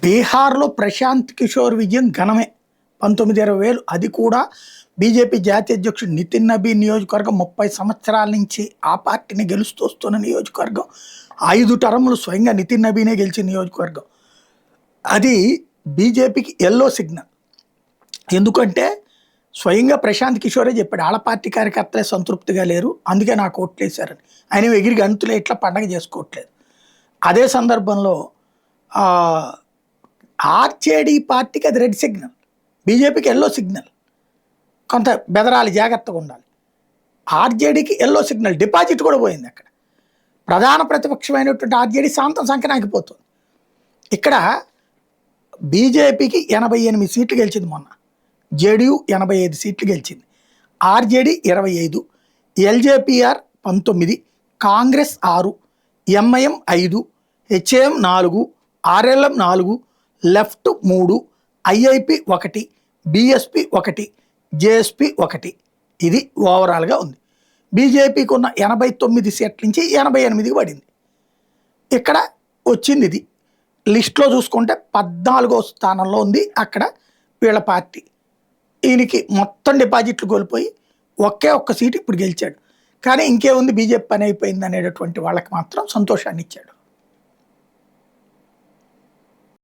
బీహార్లో ప్రశాంత్ కిషోర్ విజయం ఘనమే. 19-20 అది కూడా బీజేపీ జాతీయ అధ్యక్షుడు నితిన్ నబీ నియోజకవర్గం. 30 సంవత్సరాల నుంచి ఆ పార్టీని గెలుస్తూ వస్తున్న నియోజకవర్గం. 5 టర్ములు స్వయంగా నితిన్ నబీనే గెలిచిన నియోజకవర్గం. అది బీజేపీకి ఎల్లో సిగ్నల్. ఎందుకంటే స్వయంగా ప్రశాంత్ కిషోరే చెప్పాడు, ఆళ్ళ పార్టీ కార్యకర్తలే సంతృప్తిగా లేరు, అందుకే నాకు ఓట్లేశారని. ఆయన ఎగిరి గంతులే ఇట్లా పండగ చేసుకోవట్లేదు. అదే సందర్భంలో ఆర్జేడీ పార్టీకి అది రెడ్ సిగ్నల్, బీజేపీకి ఎల్లో సిగ్నల్. కొంత బెదరాలి, జాగ్రత్తగా ఉండాలి. ఆర్జేడీకి ఎల్లో సిగ్నల్, డిపాజిట్ కూడా పోయింది అక్కడ. ప్రధాన ప్రతిపక్షమైనటువంటి ఆర్జేడీ శాంతం సంకనాకిపోతుంది. ఇక్కడ బీజేపీకి 88 సీట్లు గెలిచింది మొన్న, జేడీయూ 85 సీట్లు గెలిచింది, RJD 25, ఎల్జేపీఆర్ 19, Congress 6, MIM 5, HAM 4, RLM 4, left 3, IIP 1, BSP 1, JSP 1. ఇది ఓవరాల్గా ఉంది. బీజేపీకి ఉన్న 89 సీట్ల నుంచి 88కి పడింది. ఇక్కడ వచ్చింది ఇది. లిస్ట్లో చూసుకుంటే 14వ స్థానంలో ఉంది అక్కడ వీళ్ళ పార్టీ. ఈయనకి మొత్తం డిపాజిట్లు కోల్పోయి ఒక్క సీటు ఇప్పుడు గెలిచాడు. కానీ ఇంకేముంది, బీజేపీ పని అయిపోయింది అనేటటువంటి వాళ్ళకి మాత్రం సంతోషాన్ని ఇచ్చాడు.